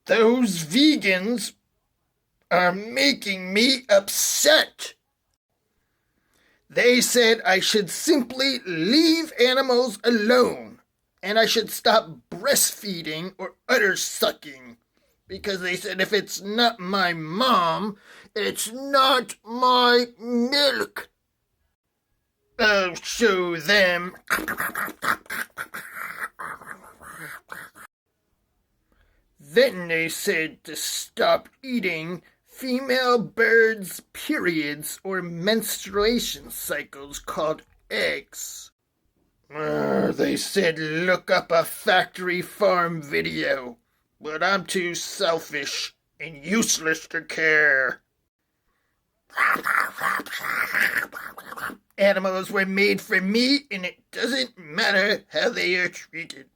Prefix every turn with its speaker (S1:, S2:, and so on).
S1: Those vegans are making me upset. They said I should simply leave animals alone, and I should stop breastfeeding or udder sucking, because they said if it's not my mom, it's not my milk. I'll show them. Then they said to stop eating female birds' periods or menstruation cycles called eggs. They said look up a factory farm video, but I'm too selfish and useless to care. Animals were made for me, and it doesn't matter how they are treated.